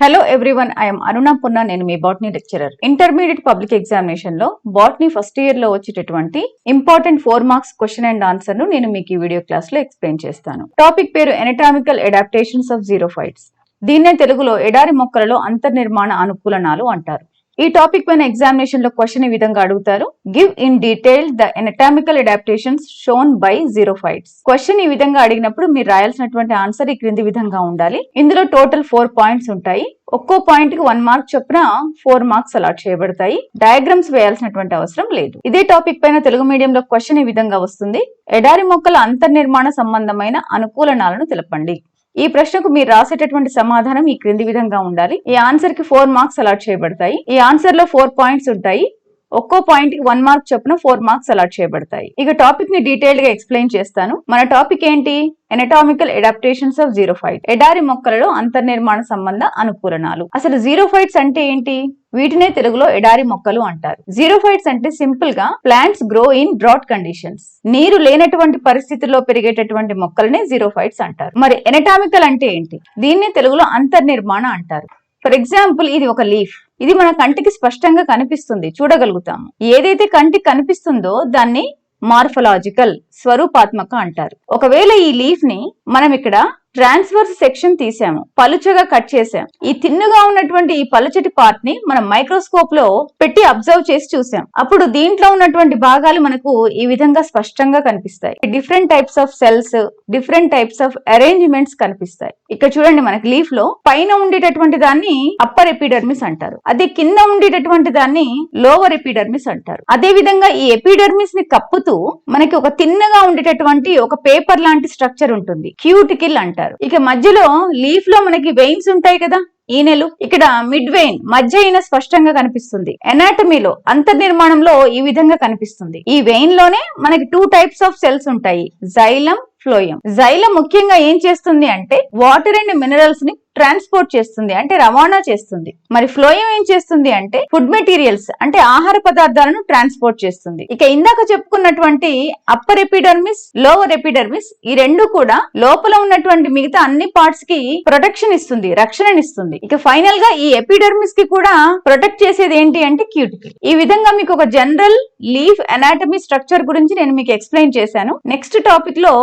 Hello everyone, I'm Aruna Punna. నేను మీ botany lecturer. Intermediate public examination లో బాటనీ ఫస్ట్ ఇయర్ లో వచ్చేటటువంటి important 4 marks question and answer ను నేను మీకు ఈ వీడియో క్లాస్ లో ఎక్స్ప్లెయిన్ చేస్తాను. టాపిక్ పేరు ఎనటామికల్ అడాప్టేషన్స్ ఆఫ్ జీరోఫైట్స్. దీన్నే తెలుగులో ఎడారి మొక్కలలో అంతర్నిర్మాణ అనుకూలనాలు అంటారు. ఈ టాపిక్ పైన ఎగ్జామినేషన్ లో క్వశ్చన్ ఈ విధంగా అడుగుతారు: give in detail the anatomical adaptations shown by xerophytes. Question ఈ విధంగా అడిగినప్పుడు మీరు రాయాల్సినటువంటి ఆన్సర్ ఈ క్రింది విధంగా ఉండాలి. ఇందులో టోటల్ 4 పాయింట్స్ ఉంటాయి. ఒక్కో పాయింట్ కి 1 మార్క్ చొప్పున 4 మార్క్స్ అలాట్ చేయబడతాయి. డయాగ్రామ్స్ వేయాల్సినటువంటి అవసరం లేదు. ఇదే టాపిక్ పైన తెలుగు మీడియంలో క్వశ్చన్ ఈ విధంగా వస్తుంది: ఎడారి మొక్కల అంతర్నిర్మాణ సంబంధమైన అనుకూలనాలను తెలపండి. ఈ ప్రశ్నకు మీరు రాసేటటువంటి సమాధానం ఈ క్రింది విధంగా ఉండాలి. ఈ ఆన్సర్ కి 4 మార్క్స్ అలాట్ చేయబడతాయి. ఈ ఆన్సర్ లో 4 పాయింట్స్ ఉంటాయి. ఒక్కో పాయింట్ కి 1 మార్క్ చొప్పున 4 మార్క్స్ అలాట్ చేయబడతాయి. ఇక టాపిక్ ని డీటెయిల్డ్ గా ఎక్స్ప్లెయిన్ చేస్తాను. మన టాపిక్ ఏంటి? Anatomical adaptations of xerophyte. ఎడారి మొక్కలలో అంతర్నిర్మాణ సంబంధ అనుకూలనాలు. అసలు జీరోఫైట్స్ అంటే ఏంటి? వీటినే తెలుగులో ఎడారి మొక్కలు అంటారు. జీరోఫైట్స్ అంటే సింపుల్ గా plants grow in drought conditions. నీరు లేనటువంటి పరిస్థితుల్లో పెరిగేటటువంటి మొక్కలనే జీరోఫైట్స్ అంటారు. మరి ఎనటామికల్ అంటే ఏంటి? దీన్నే తెలుగులో అంతర్నిర్మాణ అంటారు. ఫర్ ఎగ్జాంపుల్, ఇది ఒక లీఫ్. ఇది మన కంటికి స్పష్టంగా కనిపిస్తుంది, చూడగలుగుతాము. ఏదైతే కంటికి కనిపిస్తుందో దాన్ని మార్ఫలాజికల్, స్వరూపాత్మక అంటారు. ఒకవేళ ఈ లీఫ్ ని మనం ఇక్కడ ట్రాన్స్వర్స్ సెక్షన్ తీసాము, పలుచగా కట్ చేసాం. ఈ తిన్నుగా ఉన్నటువంటి ఈ పలుచటి పార్ట్ ని మనం మైక్రోస్కోప్ లో పెట్టి అబ్జర్వ్ చేసి చూసాం. అప్పుడు దీంట్లో ఉన్నటువంటి భాగాలు మనకు ఈ విధంగా స్పష్టంగా కనిపిస్తాయి. Different types of cells, different types of arrangements కనిపిస్తాయి. ఇక్కడ చూడండి, మనకి లీఫ్ లో పైన ఉండేటటువంటి దాన్ని అప్పర్ ఎపిడర్మిస్ అంటారు. అదే కింద ఉండేటటువంటి దాన్ని లోవర్ ఎపిడర్మిస్ అంటారు. అదే విధంగా ఈ ఎపిడర్మిస్ ని కప్పుతూ మనకి ఒక తిన్నగా ఉండేటటువంటి ఒక పేపర్ లాంటి స్ట్రక్చర్ ఉంటుంది, క్యూటికిల్ అంటారు. ఇక మధ్యలో లీఫ్ లో మనకి వెయిన్స్ ఉంటాయి కదా, ఈనెలు. ఇక్కడ మిడ్ వెయిన్, మధ్య ఈన స్పష్టంగా కనిపిస్తుంది. ఎనాటమీలో, అంతర్నిర్మాణంలో ఈ విధంగా కనిపిస్తుంది. ఈ వెయిన్ లోనే మనకి 2 టైప్స్ ఆఫ్ సెల్స్ ఉంటాయి, జైలం, ఫ్లోయం. జైలం ముఖ్యంగా ఏం చేస్తుంది అంటే వాటర్ అండ్ మినరల్స్ ని ట్రాన్స్పోర్ట్ చేస్తుంది, అంటే రవాణా చేస్తుంది. మరి ఫ్లోయం ఏం చేస్తుంది అంటే ఫుడ్ మెటీరియల్స్, అంటే ఆహార పదార్థాలను ట్రాన్స్పోర్ట్ చేస్తుంది. ఇక ఇందాక చెప్పుకున్నటువంటి అప్పర్ ఎపిడర్మిస్, లోవర్ ఎపిడర్మిస్, ఈ రెండు కూడా లోపల ఉన్నటువంటి మిగతా అన్ని పార్ట్స్ కి ప్రొటెక్షన్ ఇస్తుంది, రక్షణనిస్తుంది. ఇక ఫైనల్ గా ఈ ఎపిడర్మిస్ కి కూడా ప్రొటెక్ట్ చేసేది ఏంటి అంటే క్యూటికల్. ఈ విధంగా మీకు ఒక జనరల్ లీఫ్ అనాటమీ స్ట్రక్చర్ గురించి నేను మీకు ఎక్స్ప్లెయిన్ చేశాను. నెక్స్ట్ టాపిక్ లో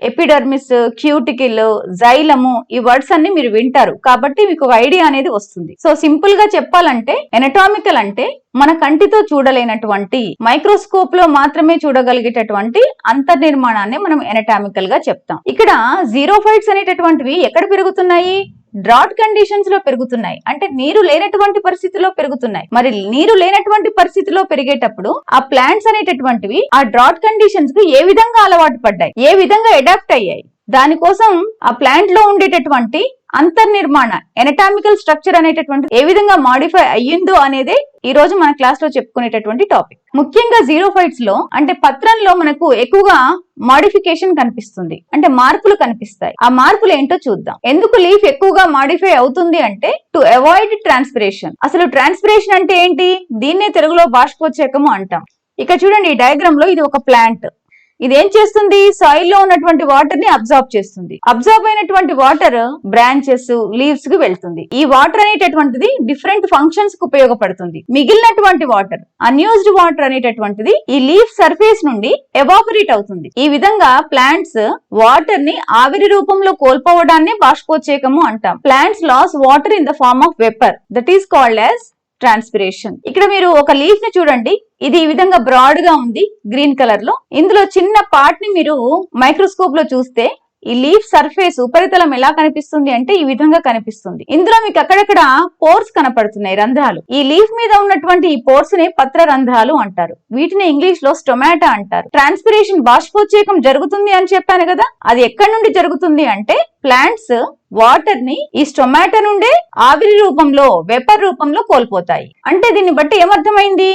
ఎపిడర్మిస్, క్యూటికిల్, జైలము, ఈ వర్డ్స్ అన్ని మీరు వింటారు కాబట్టి మీకు ఒక ఐడియా అనేది వస్తుంది. సో సింపుల్ గా చెప్పాలంటే ఎనటామికల్ అంటే మన కంటితో చూడలేనటువంటి, మైక్రోస్కోప్ లో మాత్రమే చూడగలిగేటటువంటి అంతర్నిర్మాణాన్ని మనం ఎనటామికల్ గా చెప్తాం. ఇక్కడ జీరోఫైట్స్ అనేటటువంటివి ఎక్కడ పెరుగుతున్నాయి? డ్రాట్ కండిషన్స్ లో పెరుగుతున్నాయి, అంటే నీరు లేనటువంటి పరిస్థితిలో పెరుగుతున్నాయి. మరి నీరు లేనటువంటి పరిస్థితిలో పెరిగేటప్పుడు ఆ ప్లాంట్స్ అనేటటువంటివి ఆ డ్రాట్ కండిషన్స్ కు ఏ విధంగా అలవాటు పడ్డాయి, ఏ విధంగా అడాప్ట్ అయ్యాయి, దానికోసం ఆ ప్లాంట్ లో ఉండేటటువంటి అంతర్నిర్మాణ ఎనటామికల్ స్ట్రక్చర్ అనేటటువంటి ఏ విధంగా మాడిఫై అయ్యిందో అనేదే ఈ రోజు మన క్లాస్ లో చెప్పుకునేటటువంటి టాపిక్. ముఖ్యంగా జీరోఫైట్స్ లో, అంటే పత్రంలో మనకు ఎక్కువగా మాడిఫికేషన్ కనిపిస్తుంది, అంటే మార్పులు కనిపిస్తాయి. ఆ మార్పులు ఏంటో చూద్దాం. ఎందుకు లీఫ్ ఎక్కువగా మాడిఫై అవుతుంది అంటే టు అవాయిడ్ ట్రాన్స్పిరేషన్. అసలు ట్రాన్స్పిరేషన్ అంటే ఏంటి? దీన్నే తెలుగులో బాష్పోత్సేకము అంటాం. ఇక చూడండి, ఈ డయాగ్రామ్ లో ఇది ఒక ప్లాంట్. ఇది ఏం చేస్తుంది? సాయిల్ లో ఉన్నటువంటి వాటర్ ని అబ్జార్బ్ చేస్తుంది. అబ్జార్బ్ అయినటువంటి వాటర్ బ్రాంచెస్, లీవ్స్ కి వెళ్తుంది. ఈ వాటర్ అనేటటువంటిది డిఫరెంట్ ఫంక్షన్స్ కు ఉపయోగపడుతుంది. మిగిలినటువంటి వాటర్, అన్యూజ్డ్ వాటర్ అనేటటువంటిది ఈ లీఫ్ సర్ఫేస్ నుండి ఎవాపరేట్ అవుతుంది. ఈ విధంగా ప్లాంట్స్ వాటర్ ని ఆవిరి రూపంలో కోల్పోవడాన్ని బాష్పోత్సేకము అంటాం. Plants loss water in the form of vapour, that is called as transpiration. ఇక్కడ మీరు ఒక లీఫ్ ని చూడండి, ఇది ఈ విధంగా బ్రాడ్ గా ఉంది, గ్రీన్ కలర్ లో. ఇందులో చిన్న పార్ట్ ని మీరు మైక్రోస్కోప్ లో చూస్తే ఈ లీఫ్ సర్ఫేస్, ఉపరితలం ఎలా కనిపిస్తుంది అంటే ఈ విధంగా కనిపిస్తుంది. ఇందులో మీకు అక్కడక్కడ పోర్స్ కనపడుతున్నాయి, రంధ్రాలు. ఈ లీఫ్ మీద ఉన్నటువంటి ఈ పోర్స్ ని పత్ర రంధ్రాలు అంటారు. వీటిని ఇంగ్లీష్ లో స్టొమాటా అంటారు. ట్రాన్స్పిరేషన్, బాష్పోత్సేకం జరుగుతుంది అని చెప్పాను కదా, అది ఎక్కడి నుండి జరుగుతుంది అంటే ప్లాంట్స్ వాటర్ ని ఈ స్టొమాటా నుండే ఆవిరి రూపంలో, వేపర్ రూపంలో కోల్పోతాయి. అంటే దీన్ని బట్టి ఏమర్థమైంది?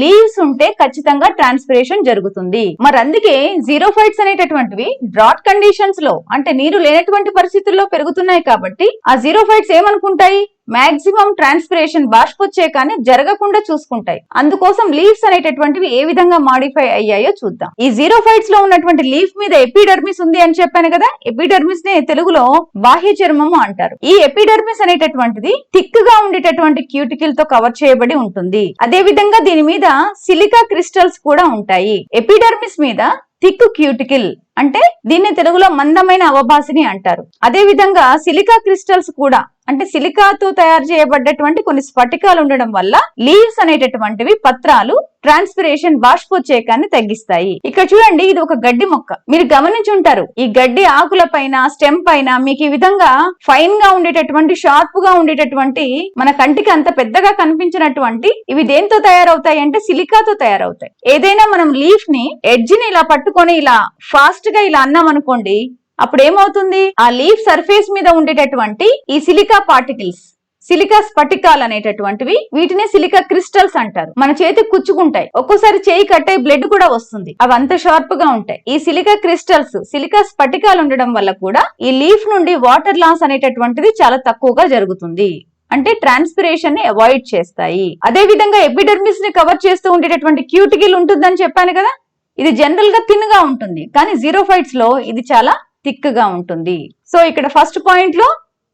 లీవ్స్ ఉంటే ఖచ్చితంగా ట్రాన్స్పిరేషన్ జరుగుతుంది. మరి అందుకే జీరోఫైట్స్ అనేటటువంటివి డ్రాట్ కండిషన్స్ లో, అంటే నీరు లేనటువంటి పరిస్థితుల్లో పెరుగుతున్నాయి కాబట్టి ఆ జీరోఫైట్స్ ఏమనుకుంటాయి? మాక్సిమం ట్రాన్స్పిరేషన్ బాష్పోచ్చేకాన్ని జరగకుండా చూసుకుంటాయి. అందుకోసం లీవ్స్ అనేటటువంటివి ఏ విధంగా మాడిఫై అయ్యాయో చూద్దాం. ఈ జీరోఫైట్స్ లో ఉన్నటువంటి లీఫ్ మీద ఎపిడర్మిస్ ఉంది అని చెప్పాను కదా. ఎపిడర్మిస్ ని తెలుగులో బాహ్య చర్మము అంటారు. ఈ ఎపిడర్మిస్ అనేటటువంటిది థిక్ గా ఉండేటటువంటి క్యూటికల్ తో కవర్ చేయబడి ఉంటుంది. అదే విధంగా దీని మీద సిలికా క్రిస్టల్స్ కూడా ఉంటాయి. ఎపిడర్మిస్ మీద థిక్ క్యూటికల్ అంటే దీన్ని తెలుగులో మందమైన అవభాసిని అంటారు. అదే విధంగా సిలికా క్రిస్టల్స్ కూడా అంటే సిలికాతో తయారు చేయబడ్డటువంటి కొన్ని స్ఫటికాలు ఉండడం వల్ల లీవ్స్ అనేటటువంటివి పత్రాలు ట్రాన్స్పిరేషన్ బాష్పోచ్చేకాన్ని తగ్గిస్తాయి. ఇక్కడ చూడండి, ఇది ఒక గడ్డి మొక్క. మీరు గమనించుంటారు, ఈ గడ్డి ఆకుల పైన స్టెమ్ పైన మీకు ఈ విధంగా ఫైన్ గా ఉండేటటువంటి షార్ప్ గా ఉండేటటువంటి మన కంటికి అంత పెద్దగా కనిపించినటువంటి ఇవి దేంతో తయారవుతాయి అంటే సిలికాతో తయారవుతాయి. ఏదైనా మనం లీఫ్ ని ఎడ్జ్ ని ఇలా పట్టుకొని ఇలా ఫాస్ట్ గా ఇలా అన్నాం అనుకోండి, అప్పుడు ఏమవుతుంది, ఆ లీఫ్ సర్ఫేస్ మీద ఉండేటటువంటి ఈ సిలికా పార్టికల్స్, సిలికా స్ఫటికాలు అనేటటువంటివి వీటినే సిలికా క్రిస్టల్స్ అంటారు. మన చేతికి కుచ్చుకుంటాయి, ఒక్కోసారి చేయి కట్టే బ్లడ్ కూడా వస్తుంది. అవి అంత షార్ప్ గా ఉంటాయి. ఈ సిలికా క్రిస్టల్స్, సిలికా స్ఫటికాలు ఉండడం వల్ల కూడా ఈ లీఫ్ నుండి వాటర్ లాస్ అనేటటువంటిది చాలా తక్కువగా జరుగుతుంది. అంటే ట్రాన్స్పిరేషన్ ని అవాయిడ్ చేస్తాయి. అదే విధంగా ఎపిడర్మిస్ ని కవర్ చేస్తూ ఉండేటటువంటి క్యూటికల్ ఉంటుందని చెప్పాను కదా. ఇది జనరల్ గా థిన్ గా ఉంటుంది, కానీ జీరోఫైట్స్ లో ఇది చాలా థిక్ గా ఉంటుంది. సో ఇక్కడ ఫస్ట్ పాయింట్ లో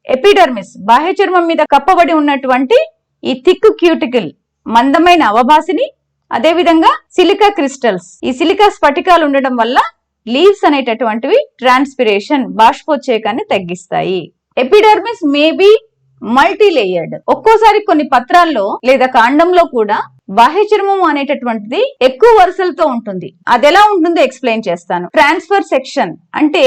ఎపిడర్మిస్ బాహ్య చర్మం మీద కప్పబడి ఉన్నటువంటి ఈ థిక్ క్యూటికల్ మందమైన అవభాసిని, అదే విధంగా సిలికా క్రిస్టల్స్, ఈ సిలికా స్ఫటికాలు ఉండడం వల్ల లీవ్స్ అనేటటువంటివి ట్రాన్స్పిరేషన్ బాష్పోచ్చేకాన్ని తగ్గిస్తాయి. Epidermis maybe multi layered. ఒక్కోసారి కొన్ని పత్రాల్లో లేదా కాండంలో కూడా బాహ్య చర్మము అనేటటువంటిది ఎక్కువ వరుసలతో ఉంటుంది. అది ఎలా ఉంటుందో ఎక్స్ప్లెయిన్ చేస్తాను. ట్రాన్స్ఫర్ సెక్షన్ అంటే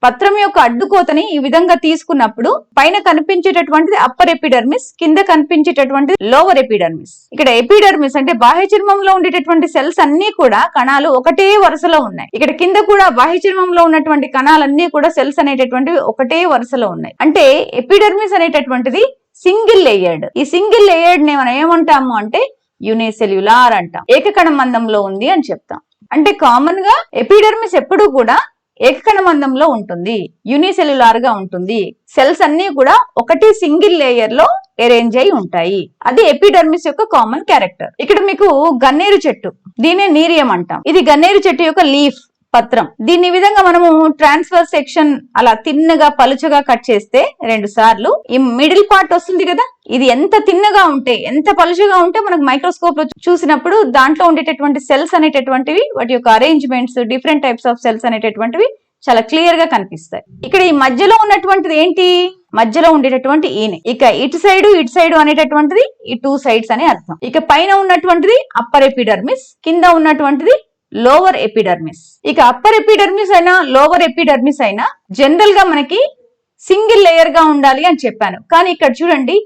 పత్రం యొక్క అడ్డుకోతని ఈ విధంగా తీసుకున్నప్పుడు పైన కనిపించేటటువంటిది అప్పర్ ఎపిడర్మిస్, కింద కనిపించేటటువంటిది లోవర్ ఎపిడర్మిస్. ఇక్కడ ఎపిడర్మిస్ అంటే బాహ్య చర్మంలో ఉండేటటువంటి సెల్స్ అన్ని కూడా కణాలు ఒకటే వరుసలో ఉన్నాయి. ఇక్కడ కింద కూడా బాహ్య చర్మంలో ఉన్నటువంటి కణాలన్నీ కూడా సెల్స్ అనేటటువంటివి ఒకటే వరుసలో ఉన్నాయి. అంటే ఎపిడర్మిస్ అనేటటువంటిది సింగిల్ లేయర్డ్. ఈ సింగిల్ లేయర్డ్ ని మనం ఏమంటాము అంటే యూనిసెల్యులార్ అంటాం. ఏకకణ మందంలో ఉంది అని చెప్తాం. అంటే కామన్ గా ఎపిడర్మిస్ ఎప్పుడూ కూడా ఏకకణ మందంలో ఉంటుంది, యూనిసెల్యులార్ గా ఉంటుంది. సెల్స్ అన్ని కూడా ఒకటి సింగిల్ లేయర్ లో అరేంజ్ అయి ఉంటాయి. అది ఎపిడర్మిస్ యొక్క కామన్ క్యారెక్టర్. ఇక్కడ మీకు గన్నేరు చెట్టు, దీనే నీరియం అంటాం. ఇది గన్నేరు చెట్టు యొక్క లీఫ్, పత్రం. దీన్ని ఈ విధంగా మనము ట్రాన్స్ఫర్ సెక్షన్ అలా తిన్నగా పలుచగా కట్ చేస్తే 2 సార్లు ఈ మిడిల్ పార్ట్ వస్తుంది కదా. ఇది ఎంత తిన్నగా ఉంటే, ఎంత పలుచగా ఉంటే మనకు మైక్రోస్కోప్ లో చూసినప్పుడు దాంట్లో ఉండేటటువంటి సెల్స్ అనేటటువంటివి, వాటి యొక్క arrangements, different types of cells అనేటటువంటివి చాలా క్లియర్ గా కనిపిస్తాయి. ఇక్కడ ఈ మధ్యలో ఉన్నటువంటిది ఏంటి, మధ్యలో ఉండేటటువంటి ఈనె. ఇక ఇటు సైడ్ అనేటటువంటిది ఈ 2 సైడ్స్ అని అర్థం. ఇక పైన ఉన్నటువంటిది అప్పర్ ఎపిడర్మిస్, కింద ఉన్నటువంటిది లోవర్ ఎపిడర్మిస్. ఇక అప్పర్ ఎపిడర్మిస్ అయినా లోవర్ ఎపిడర్మిస్ అయినా జనరల్ గా మనకి సింగిల్ లేయర్ గా ఉండాలి అని చెప్పాను. కానీ ఇక్కడ చూడండి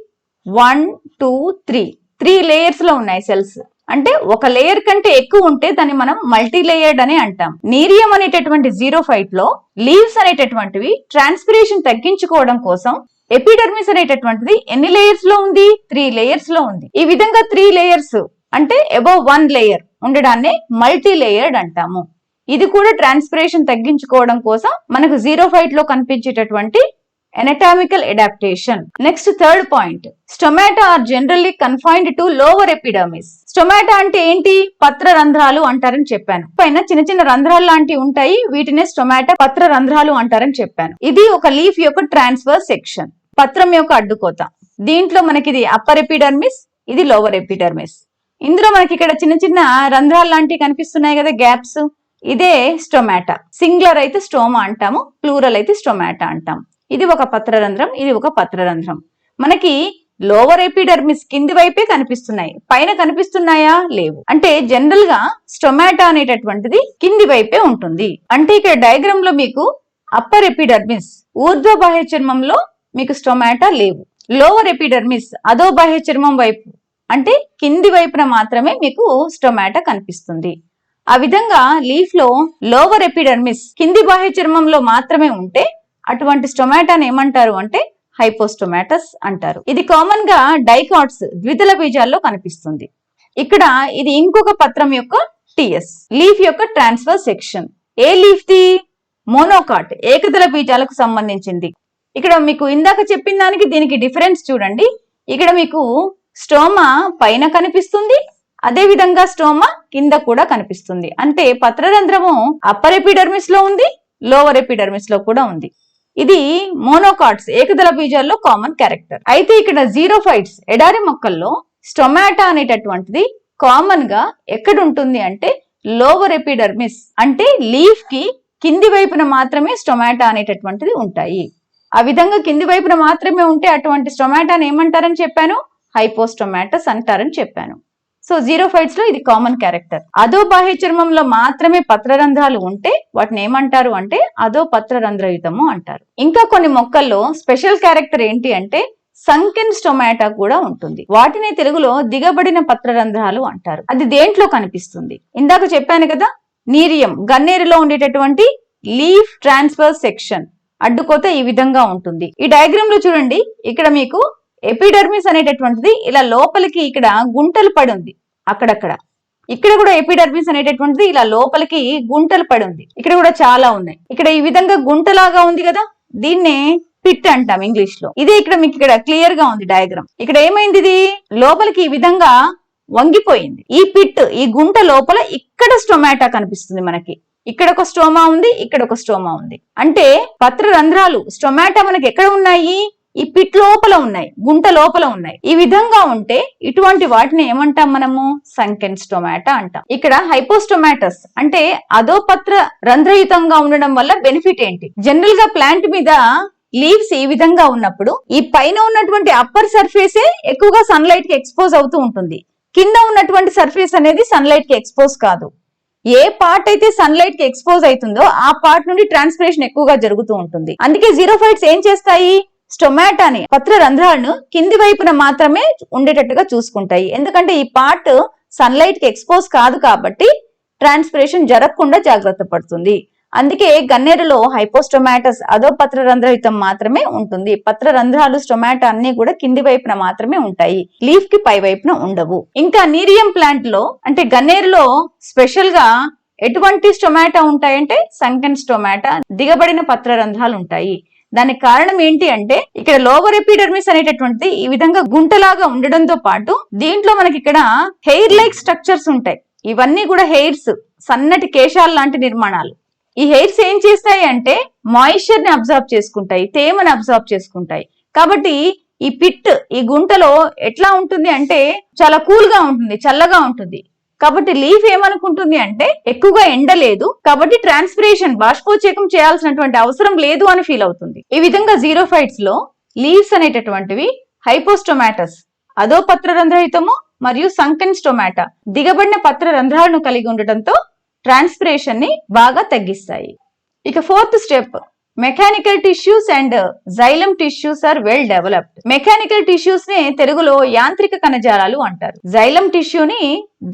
1, 2, 3 లేయర్స్ లో ఉన్నాయి సెల్స్. అంటే ఒక లేయర్ కంటే ఎక్కువ ఉంటే దాన్ని మనం మల్టీ లేయర్డ్ అని అంటాం. నీరియం అనేటటువంటి జీరోఫైట్ లో లీవ్స్ అనేటటువంటివి ట్రాన్స్పిరేషన్ తగ్గించుకోవడం కోసం ఎపిడర్మిస్ అనేటటువంటిది ఎన్ని లేయర్స్ లో ఉంది, 3 లేయర్స్ లో ఉంది. ఈ విధంగా 3 లేయర్స్ అంటే అబౌవ్ 1 లేయర్ ఉండడాన్ని మల్టీ లేయర్డ్ అంటాము. ఇది కూడా ట్రాన్స్పిరేషన్ తగ్గించుకోవడం కోసం మనకు జీరోఫైట్ లో కనిపించేటటువంటి anatomical adaptation. Next third point, stomata are generally confined to lower epidermis. Stomata అంటే ఏంటి, పత్ర రంధ్రాలు అంటారని చెప్పాను. పైన చిన్న చిన్న రంధ్రాలు లాంటివి ఉంటాయి, వీటినే స్టొమాటా పత్ర రంధ్రాలు అంటారని చెప్పాను. ఇది ఒక లీఫ్ యొక్క ట్రాన్స్ఫర్ సెక్షన్, పత్రం యొక్క అడ్డుకోత. దీంట్లో మనకి ఇది అప్పర్ ఎపిడర్మిస్, ఇది లోవర్ ఎపిడర్మిస్. ఇందులో మనకి ఇక్కడ చిన్న చిన్న రంధ్రాలు లాంటివి కనిపిస్తున్నాయి కదా, గ్యాప్స్. ఇదే స్టొమాటా. సింగులర్ అయితే స్టోమా అంటాము, ప్లూరల్ అయితే స్టొమాటా అంటాం. ఇది ఒక పత్రరంధ్రం, ఇది ఒక పత్రరంధ్రం. మనకి లోవర్ ఎపిడర్మిస్ కింది వైపే కనిపిస్తున్నాయి, పైన కనిపిస్తున్నాయా, లేవు. అంటే జనరల్ గా స్టొమాటా అనేటటువంటిది కింది వైపే ఉంటుంది. అంటే ఇక్కడ డయాగ్రామ్ లో మీకు అప్పర్ ఎపిడర్మిస్ ఊర్ధ్వ బాహ్య చర్మంలో మీకు స్టొమాటా లేవు. లోవర్ ఎపిడర్మిస్ అధో బాహ్య చర్మం వైపు అంటే కింది వైపున మాత్రమే మీకు స్టొమాటా కనిపిస్తుంది. ఆ విధంగా లీఫ్ లో లోవర్ ఎపిడర్మిస్ కింది బాహ్య చర్మంలో మాత్రమే ఉంటే అటువంటి స్టొమాటాని ఏమంటారు అంటే హైపోస్టొమాటస్ అంటారు. ఇది కామన్ గా డైకాట్స్, ద్విదళ బీజాల్లో కనిపిస్తుంది. ఇక్కడ ఇది ఇంకొక పత్రం యొక్క టిఎస్, లీఫ్ యొక్క ట్రాన్స్ఫర్ సెక్షన్. ఏ లీఫ్ ది, మోనోకాట్, ఏకదళ బీజాలకు సంబంధించింది. ఇక్కడ మీకు ఇందాక చెప్పిన దానికి దీనికి డిఫరెన్స్ చూడండి. ఇక్కడ మీకు స్టోమా పైన కనిపిస్తుంది, అదే విధంగా స్టోమా కింద కూడా కనిపిస్తుంది. అంటే పత్రరంధ్రము అప్పర్ ఎపిడర్మిస్ లో ఉంది, లోవర్ ఎపిడర్మిస్ లో కూడా ఉంది. ఇది మోనోకాట్స్ ఏకదళ బీజాల్లో కామన్ క్యారెక్టర్. అయితే ఇక్కడ జీరోఫైట్స్ ఎడారి మొక్కల్లో స్టొమాటా అనేటటువంటిది కామన్ గా ఎక్కడ ఉంటుంది అంటే లోవర్ ఎపిడర్మిస్, అంటే లీఫ్ కి కింది వైపున మాత్రమే స్టొమాటా అనేటటువంటిది ఉంటాయి. ఆ విధంగా కింది వైపున మాత్రమే ఉంటే అటువంటి స్టొమాటాని ఏమంటారని చెప్పాను, హైపోస్టొమాటస్ అంటారని చెప్పాను. సో జీరోఫైట్స్ లో ఇది కామన్ క్యారెక్టర్. అదో బాహ్య చర్మంలో మాత్రమే పత్రరంధ్రాలు ఉంటే వాటిని ఏమంటారు అంటే అదో పత్రరంధ్రయుతము అంటారు. ఇంకా కొన్ని మొక్కల్లో స్పెషల్ క్యారెక్టర్ ఏంటి అంటే సంకెన్ స్టొమాటా కూడా ఉంటుంది. వాటిని తెలుగులో దిగబడిన పత్రరంధ్రాలు అంటారు. అది దేంట్లో కనిపిస్తుంది? ఇందాక చెప్పాను కదా, నీరియం గన్నేరులో ఉండేటటువంటి లీఫ్ ట్రాన్స్ఫర్ సెక్షన్ అడ్డుకోత ఈ విధంగా ఉంటుంది. ఈ డయాగ్రామ్ లో చూడండి, ఇక్కడ మీకు ఎపిడర్మిస్ అనేటటువంటిది ఇలా లోపలికి ఇక్కడ గుంటలు పడి ఉంది అక్కడక్కడ. ఇక్కడ కూడా ఎపిడర్మిస్ అనేటటువంటిది ఇలా లోపలికి గుంటలు పడి ఉంది. ఇక్కడ కూడా చాలా ఉన్నాయి. ఇక్కడ ఈ విధంగా గుంటలాగా ఉంది కదా, దీన్నే పిట్ అంటాం ఇంగ్లీష్ లో. ఇదే ఇక్కడ మీకు ఇక్కడ క్లియర్ గా ఉంది డయాగ్రామ్. ఇక్కడ ఏమైంది, ఇది లోపలికి ఈ విధంగా వంగిపోయింది. ఈ పిట్, ఈ గుంట లోపల ఇక్కడ స్టొమాటా కనిపిస్తుంది మనకి. ఇక్కడ ఒక స్టోమా ఉంది, ఇక్కడ ఒక స్టోమా ఉంది. అంటే పత్ర రంధ్రాలు స్టొమాటా మనకి ఎక్కడ ఉన్నాయి, ఈ పిట్ లోపల ఉన్నాయి, గుంట లోపల ఉన్నాయి. ఈ విధంగా ఉంటే ఇటువంటి వాటిని ఏమంటాం మనము, సంకెన్ స్టొమాటా అంటాం. ఇక్కడ హైపోస్టొమాటస్ అంటే అదో పత్ర రంధ్రయుతంగా ఉండడం వల్ల బెనిఫిట్ ఏంటి? జనరల్ గా ప్లాంట్ మీద లీవ్స్ ఈ విధంగా ఉన్నప్పుడు ఈ పైన ఉన్నటువంటి అప్పర్ సర్ఫేసే ఎక్కువగా సన్లైట్ కి ఎక్స్పోజ్ అవుతూ ఉంటుంది. కింద ఉన్నటువంటి సర్ఫేస్ అనేది సన్లైట్ కి ఎక్స్పోజ్ కాదు. ఏ పార్ట్ అయితే సన్లైట్ కి ఎక్స్పోజ్ అవుతుందో ఆ పార్ట్ నుండి ట్రాన్స్పిరేషన్ ఎక్కువగా జరుగుతూ ఉంటుంది. అందుకే జీరోఫైట్స్ ఏం చేస్తాయి, స్టొమాటాని పత్ర రంధ్రాలను కింది వైపున మాత్రమే ఉండేటట్టుగా చూసుకుంటాయి. ఎందుకంటే ఈ పార్ట్ సన్లైట్ కి ఎక్స్పోజ్ కాదు కాబట్టి ట్రాన్స్పిరేషన్ జరగకుండా జాగ్రత్త పడుతుంది. అందుకే గన్నేరులో హైపోస్టొమాటస్ అదో పత్ర రంధ్రయుతం మాత్రమే ఉంటుంది. పత్ర రంధ్రాలు స్టొమాటా అన్ని కూడా కింది వైపున మాత్రమే ఉంటాయి, లీఫ్ కి పై వైపున ఉండవు. ఇంకా నీరియం ప్లాంట్ లో అంటే గన్నేరులో స్పెషల్ గా ఎటువంటి స్టొమాటా ఉంటాయంటే సంకెన్ స్టొమాటా, దిగబడిన పత్ర రంధ్రాలు ఉంటాయి. దానికి కారణం ఏంటి అంటే ఇక్కడ లోవర్ ఎపిడర్మిస్ అనేటటువంటిది ఈ విధంగా గుంటలాగా ఉండడంతో పాటు దీంట్లో మనకి ఇక్కడ హెయిర్ లైక్ స్ట్రక్చర్స్ ఉంటాయి. ఇవన్నీ కూడా హెయిర్స్, సన్నటి కేశాలు లాంటి నిర్మాణాలు. ఈ హెయిర్స్ ఏం చేస్తాయి అంటే మాయిశ్చర్ ని అబ్జర్వ్ చేసుకుంటాయి, తేమని అబ్జర్వ్ చేసుకుంటాయి. కాబట్టి ఈ పిట్, ఈ గుంటలో ఎట్లా ఉంటుంది అంటే చాలా కూల్ గా ఉంటుంది, చల్లగా ఉంటుంది. కాబట్టి లీఫ్ ఏమనుకుంటుంది అంటే ఎక్కువగా ఎండ లేదు కాబట్టి ట్రాన్స్పిరేషన్, బాష్పోచేకం చేయాల్సినటువంటి అవసరం లేదు అని ఫీల్ అవుతుంది. ఈ విధంగా జీరోఫైట్స్ లో లీవ్స్ అనేటటువంటివి హైపోస్టొమాటస్ అదో పత్ర రంధ్రయుతము మరియు సంకెన్ స్టొమాటా దిగబడిన పత్ర రంధ్రాలను కలిగి ఉండటంతో ట్రాన్స్పిరేషన్ ని బాగా తగ్గిస్తాయి. ఇక fourth step, mechanical tissues and xylem tissues are well developed. Mechanical tissues ని తెలుగులో యాంత్రిక కణజాలాలు అంటారు, జైలం టిష్యూని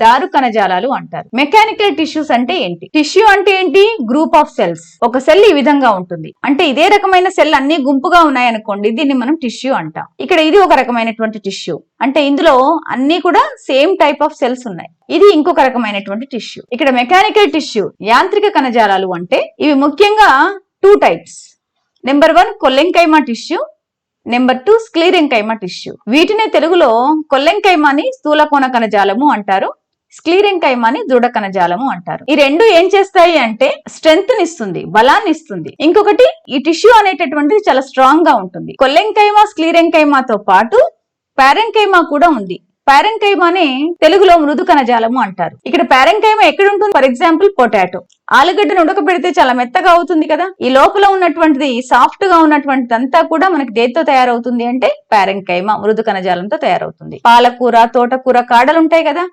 దారు కణజాలాలు అంటారు. మెకానికల్ టిష్యూస్ అంటే ఏంటి? టిష్యూ అంటే ఏంటి? Group of cells. ఒక సెల్ ఈ విధంగా ఉంటుంది అంటే ఇదే రకమైన సెల్ అన్ని గుంపుగా ఉన్నాయనుకోండి, దీన్ని మనం టిష్యూ అంటాం. ఇక్కడ ఇది ఒక రకమైనటువంటి టిష్యూ, అంటే ఇందులో అన్ని కూడా సేమ్ టైప్ ఆఫ్ సెల్స్ ఉన్నాయి. ఇది ఇంకొక రకమైనటువంటి టిష్యూ. ఇక్కడ మెకానికల్ టిష్యూ, యాంత్రిక కణజాలాలు అంటే ఇవి ముఖ్యంగా 2 types. Number 1 collenchyma tissue, number 2 sclerenchyma tissue. వీటినే తెలుగులో కొల్లెంకైమాని స్థూల కోణ కణజాలము అంటారు, స్క్లీరెంకైమాని దృఢ కణజాలము అంటారు. ఈ రెండు ఏం చేస్తాయి అంటే స్ట్రెంగ్త్ ని ఇస్తుంది, బలాన్ని ఇస్తుంది. ఇంకొకటి ఈ టిష్యూ అనేటటువంటిది చాలా స్ట్రాంగ్ గా ఉంటుంది. కొల్లెంకైమా స్క్లీరెంకైమాతో పాటు పారెంకైమా కూడా ఉంది. పారెంకైమాని తెలుగులో మృదు కణజాలము అంటారు. ఇక్కడ పారెంకైమా ఎక్కడ ఉంటుంది? For example potato. ఆలుగడ్డను ఉడకబెడితే చాలా మెత్తగా అవుతుంది కదా, ఈ లోపల ఉన్నటువంటిది సాఫ్ట్ గా ఉన్నటువంటిది అంతా కూడా మనకి దేంతో తయారవుతుంది అంటే పారెంకైమా మృదు కణజాలంతో తయారవుతుంది. పాలకూర, తోటకూర కాడలు ఉంటాయి కదా,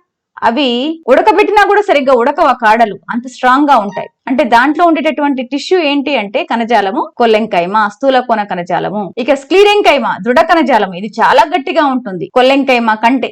అవి ఉడకబెట్టినా కూడా సరిగ్గా ఉడకవ, కాడలు అంత స్ట్రాంగ్ గా ఉంటాయి. అంటే దాంట్లో ఉండేటటువంటి టిష్యూ ఏంటి అంటే కణజాలము కొల్లెంకైమా, స్థూల కోణ కణజాలము. ఇక స్క్లీరెంకైమా దృఢ కణజాలము, ఇది చాలా గట్టిగా ఉంటుంది కొల్లెంకైమా కంటే.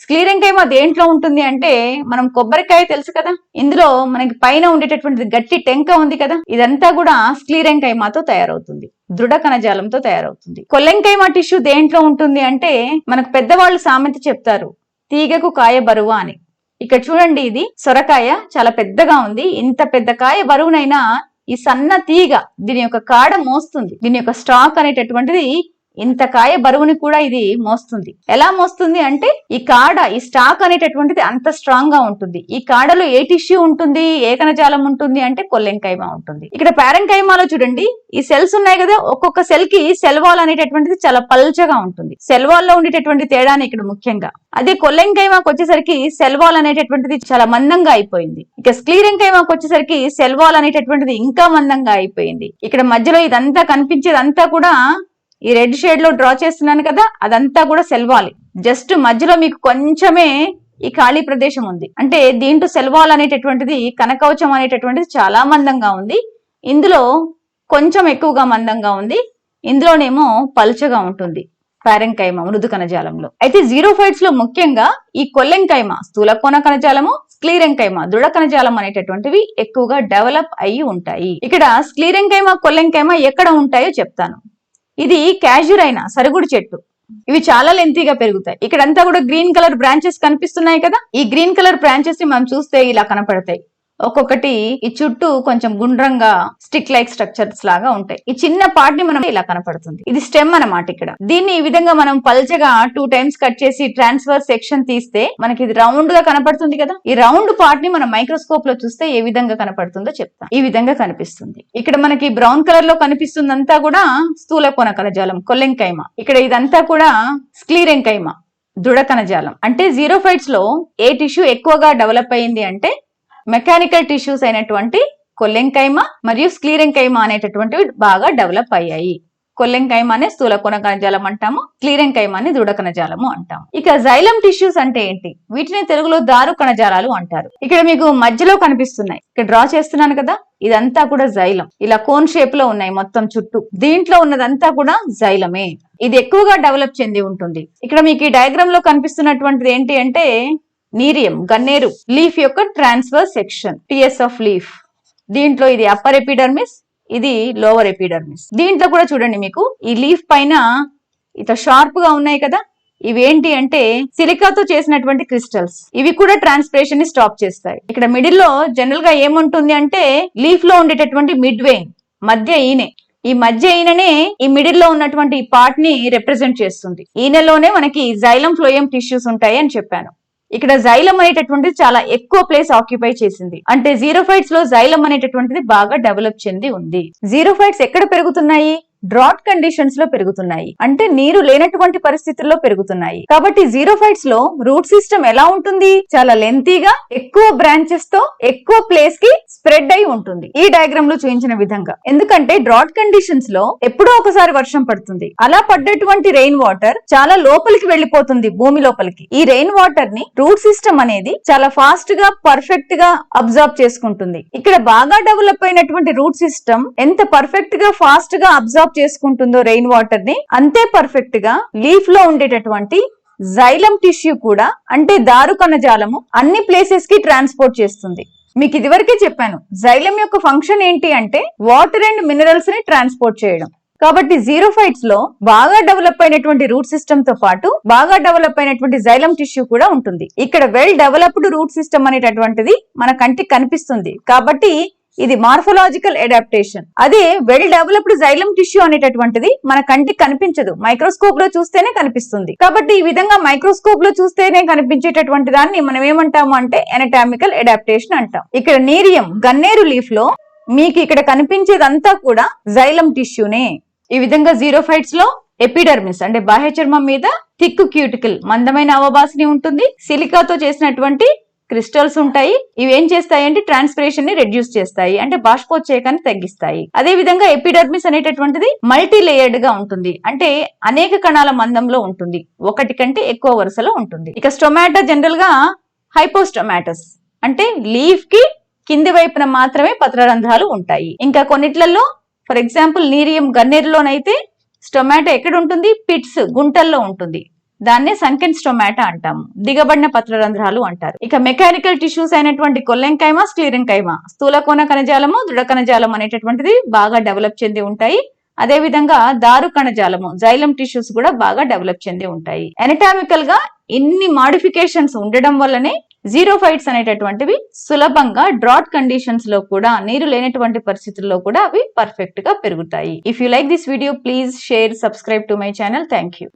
స్క్లీరెంకైమా దేంట్లో ఉంటుంది అంటే మనం కొబ్బరికాయ తెలుసు కదా, ఇందులో మనకి పైన ఉండేటటువంటి గట్టి టెంక ఉంది కదా, ఇదంతా కూడా స్క్లీరెంకైమాతో తయారవుతుంది, దృఢ కణజాలంతో తయారవుతుంది. కొల్లెంకైమా టిష్యూ దేంట్లో ఉంటుంది అంటే మనకు పెద్దవాళ్ళు సామెత చెప్తారు, తీగకు కాయ బరువా అని. ఇక్కడ చూడండి, ఇది సొరకాయ చాలా పెద్దగా ఉంది. ఇంత పెద్ద కాయ బరువునైనా ఈ సన్న తీగ దీని యొక్క కాడ మోస్తుంది. దీని యొక్క స్టాక్ అనేటటువంటిది ఇంత కాయ బరువుని కూడా ఇది మోస్తుంది. ఎలా మోస్తుంది అంటే ఈ కాడ, ఈ స్టాక్ అనేటటువంటిది అంత స్ట్రాంగ్ గా ఉంటుంది. ఈ కాడలో ఏ టిష్యూ ఉంటుంది, ఏ కణజాలం ఉంటుంది అంటే కొల్లెంకైమా ఉంటుంది. ఇక్కడ పారెంకైమాలో చూడండి, ఈ సెల్స్ ఉన్నాయి కదా, ఒక్కొక్క సెల్ కి సెల్ వాల్ అనేటటువంటిది చాలా పల్చగా ఉంటుంది. సెల్ వాల్ లో ఉండేటటువంటి తేడాని ఇక్కడ ముఖ్యంగా. అదే కొల్లెంకైమాకు వచ్చేసరికి సెల్ వాల్ అనేటటువంటిది చాలా మందంగా అయిపోయింది. ఇక స్క్లీరెంకైమాకు వచ్చేసరికి సెల్ వాల్ అనేటటువంటిది ఇంకా మందంగా అయిపోయింది. ఇక్కడ మధ్యలో ఇదంతా కనిపించేదంతా కూడా ఈ రెడ్ షేడ్ లో డ్రా చేస్తున్నాను కదా, అదంతా కూడా సెల్ వాల్. జస్ట్ మధ్యలో మీకు కొంచెమే ఈ ఖాళీ ప్రదేశం ఉంది. అంటే దీంట్లో సెల్ వాల్ అనేటటువంటిది, కనకవచం అనేటటువంటిది చాలా మందంగా ఉంది. ఇందులో కొంచెం ఎక్కువగా మందంగా ఉంది, ఇందులోనేమో పలుచగా ఉంటుంది పారెంకైమా మృదు కణజాలంలో. అయితే జీరోఫైట్స్ లో ముఖ్యంగా ఈ కొల్లెంకైమా స్థూల కోణ కణజాలము, స్క్లీరెంకైమా దృఢ కణజాలం అనేటటువంటివి ఎక్కువగా డెవలప్ అయ్యి ఉంటాయి. ఇక్కడ స్క్లీరెంకైమా, కొల్లెంకైమా ఎక్కడ ఉంటాయో చెప్తాను. ఇది క్యాజురైనా సరుగుడు చెట్టు. ఇవి చాలా లెంతీగా పెరుగుతాయి. ఇక్కడంతా కూడా గ్రీన్ కలర్ బ్రాంచెస్ కనిపిస్తున్నాయి కదా, ఈ గ్రీన్ కలర్ బ్రాంచెస్ ని మనం చూస్తే ఇలా కనపడతాయి. ఒక్కొక్కటి ఈ చుట్టూ కొంచెం గుండ్రంగా స్టిక్ లైక్ స్ట్రక్చర్స్ లాగా ఉంటాయి. ఈ చిన్న పార్ట్ ని మనం ఇలా కనపడుతుంది. ఇది స్టెమ్ అన్నమాట. ఇక్కడ దీన్ని ఈ విధంగా మనం పల్చగా 2 times కట్ చేసి ట్రాన్స్ఫర్ సెక్షన్ తీస్తే మనకి ఇది రౌండ్ గా కనపడుతుంది కదా. ఈ రౌండ్ పార్ట్ ని మనం మైక్రోస్కోప్ లో చూస్తే ఏ విధంగా కనపడుతుందో చెప్తాం. ఈ విధంగా కనిపిస్తుంది. ఇక్కడ మనకి బ్రౌన్ కలర్ లో కనిపిస్తుందంతా కూడా స్థూల కోణ కణజాలం కొల్లెంకైమా. ఇక్కడ ఇదంతా కూడా స్క్లీరెంకైమా దృఢ కణజాలం. అంటే జీరోఫైట్స్ లో ఏ టిష్యూ ఎక్కువగా డెవలప్ అయింది అంటే మెకానికల్ టిష్యూస్ అయినటువంటి కొల్లెంకైమా మరియు స్క్లీరెంకైమా అనేటటువంటివి బాగా డెవలప్ అయ్యాయి. కొల్లెంకైమానే స్థూల కోణ కణజాలం అంటాము, స్క్లీరెంకైమాని దృఢ కణజాలము అంటాము. ఇక జైలం టిష్యూస్ అంటే ఏంటి? వీటిని తెలుగులో దారు కణజాలాలు అంటారు. ఇక్కడ మీకు మధ్యలో కనిపిస్తున్నాయి, ఇక్కడ డ్రా చేస్తున్నాను కదా, ఇదంతా కూడా జైలం. ఇలా కోన్ షేప్ లో ఉన్నాయి మొత్తం చుట్టూ. దీంట్లో ఉన్నదంతా కూడా జైలమే. ఇది ఎక్కువగా డెవలప్ చెంది ఉంటుంది. ఇక్కడ మీకు ఈ డయాగ్రామ్ లో కనిపిస్తున్నటువంటిది ఏంటి అంటే నీరియం, గన్నేరు లీఫ్ యొక్క transverse section, TS of leaf. దీంట్లో ఇది అప్పర్ ఎపిడర్మిస్, ఇది లోవర్ ఎపిడర్మిస్. దీంట్లో కూడా చూడండి మీకు ఈ లీఫ్ పైన ఇట్లా షార్ప్ గా ఉన్నాయి కదా, ఇవేంటి అంటే సిలికాతో చేసినటువంటి క్రిస్టల్స్. ఇవి కూడా ట్రాన్స్పిరేషన్ ని స్టాప్ చేస్తాయి. ఇక్కడ మిడిల్ లో జనరల్ గా ఏముంటుంది అంటే లీఫ్ లో ఉండేటటువంటి మిడ్ వెయిన్, మధ్య ఈనె. ఈ మధ్య ఈననే ఈ మిడిల్ లో ఉన్నటువంటి ఈ పార్ట్ ని రిప్రజెంట్ చేస్తుంది. ఈనెలోనే మనకి జైలం ఫ్లోయం టిష్యూస్ ఉంటాయి అని చెప్పాను. ఇక్కడ జైలం అనేటటువంటిది చాలా ఎక్కువ ప్లేస్ ఆక్యుపై చేసింది. అంటే జీరోఫైట్స్ లో జైలం అనేటటువంటిది బాగా డెవలప్ చెంది ఉంది. జీరోఫైట్స్ ఎక్కడ పెరుగుతున్నాయి? డ్రాట్ కండిషన్స్ లో పెరుగుతున్నాయి. అంటే నీరు లేనటువంటి పరిస్థితుల్లో పెరుగుతున్నాయి. కాబట్టి జీరోఫైట్స్ లో రూట్ సిస్టమ్ ఎలా ఉంటుంది? చాలా లెంతీగా, ఎక్కువ బ్రాంచెస్ తో ఎక్కువ ప్లేస్ కి స్ప్రెడ్ అయి ఉంటుంది. ఈ డయాగ్రామ్ లో చూపించిన విధంగా. ఎందుకంటే డ్రాట్ కండిషన్స్ లో ఎప్పుడో ఒకసారి వర్షం పడుతుంది. అలా పడ్డటువంటి రెయిన్ వాటర్ చాలా లోపలికి వెళ్లిపోతుంది, భూమి లోపలికి. ఈ రెయిన్ వాటర్ ని రూట్ సిస్టమ్ అనేది చాలా ఫాస్ట్ గా, పర్ఫెక్ట్ గా అబ్జర్వ్ చేసుకుంటుంది. ఇక్కడ బాగా డెవలప్ అయినటువంటి రూట్ సిస్టమ్ ఎంత పర్ఫెక్ట్ గా, ఫాస్ట్ గా అబ్జర్వ్ చేసుకుంటుందో రెయిన్ వాటర్ ని, అంతే పర్ఫెక్ట్ గా లీఫ్ లో ఉండేటటువంటి జైలం టిష్యూ కూడా, అంటే దారు కణజాలము అన్ని ప్లేసెస్ కి ట్రాన్స్పోర్ట్ చేస్తుంది. మీకు ఇదివరకే చెప్పాను, జైలం యొక్క ఫంక్షన్ ఏంటి అంటే వాటర్ అండ్ మినరల్స్ ని ట్రాన్స్పోర్ట్ చేయడం. కాబట్టి జీరోఫైట్స్ లో బాగా డెవలప్ అయినటువంటి రూట్ సిస్టమ్ తో పాటు బాగా డెవలప్ అయినటువంటి జైలం టిష్యూ కూడా ఉంటుంది. ఇక్కడ వెల్ డెవలప్డ్ రూట్ సిస్టమ్ అనేటటువంటిది మన కంటికి కనిపిస్తుంది. కాబట్టి ఇది మార్ఫలాజికల్ అడాప్టేషన్. అదే వెల్ డెవలప్డ్ జైలం టిష్యూ అనేటటువంటిది మన కంటికి కనిపించదు, మైక్రోస్కోప్ లో చూస్తేనే కనిపిస్తుంది. కాబట్టి ఈ విధంగా మైక్రోస్కోప్ లో చూస్తేనే కనిపించేటటువంటి దాన్ని మనం ఏమంటాము అంటే ఎనటామికల్ అడాప్టేషన్ అంటాం. ఇక్కడ నీరియం, గన్నేరు లీఫ్ లో మీకు ఇక్కడ కనిపించేదంతా కూడా జైలం టిష్యూనే. ఈ విధంగా జీరోఫైట్స్ లో ఎపిడర్మిస్ అంటే బాహ్య చర్మం మీద థిక్ క్యూటికల్, మందమైన అవబాసిని ఉంటుంది. సిలికాతో చేసినటువంటి క్రిస్టల్స్ ఉంటాయి. ఇవి ఏం చేస్తాయి అంటే ట్రాన్స్పిరేషన్ ని రెడ్యూస్ చేస్తాయి, అంటే బాష్పోత్సేకాన్ని తగ్గిస్తాయి. అదే విధంగా ఎపిడర్మిస్ అనేటటువంటిది మల్టీ లేయర్డ్ గా ఉంటుంది. అంటే అనేక కణాల మందంలో ఉంటుంది, ఒకటి కంటే ఎక్కువ వరుసలో ఉంటుంది. ఇక స్టొమాటా జనరల్ గా హైపోస్టొమాటస్, అంటే లీఫ్ కి కింది వైపున మాత్రమే పత్రరంధ్రాలు ఉంటాయి. ఇంకా కొన్నిట్లలో ఫర్ ఎగ్జాంపుల్ నీరియం, గన్నేరులోనైతే స్టొమాటో ఎక్కడ ఉంటుంది? పిట్స్, గుంటల్లో ఉంటుంది. దాన్నే సంకెన్ స్టొమాటా అంటాము, దిగబడిన పత్రరంధ్రాలు అంటారు. ఇక మెకానికల్ టిష్యూస్ అయినటువంటి కొల్లెంకైమా, స్క్లీరెంకైమా స్థూల కోణ కణజాలము, దృఢ కణజాలం అనేటటువంటిది బాగా డెవలప్ చెంది ఉంటాయి. అదే విధంగా దారు కణజాలము జైలం టిష్యూస్ కూడా బాగా డెవలప్ చెంది ఉంటాయి. ఎనటామికల్ గా ఇన్ని మాడిఫికేషన్స్ ఉండడం వల్లనే జీరోఫైట్స్ అనేటటువంటివి సులభంగా డ్రాట్ కండిషన్స్ లో కూడా, నీరు లేనటువంటి పరిస్థితుల్లో కూడా అవి పర్ఫెక్ట్ గా పెరుగుతాయి. If you like this video, please share, subscribe to my channel. Thank you.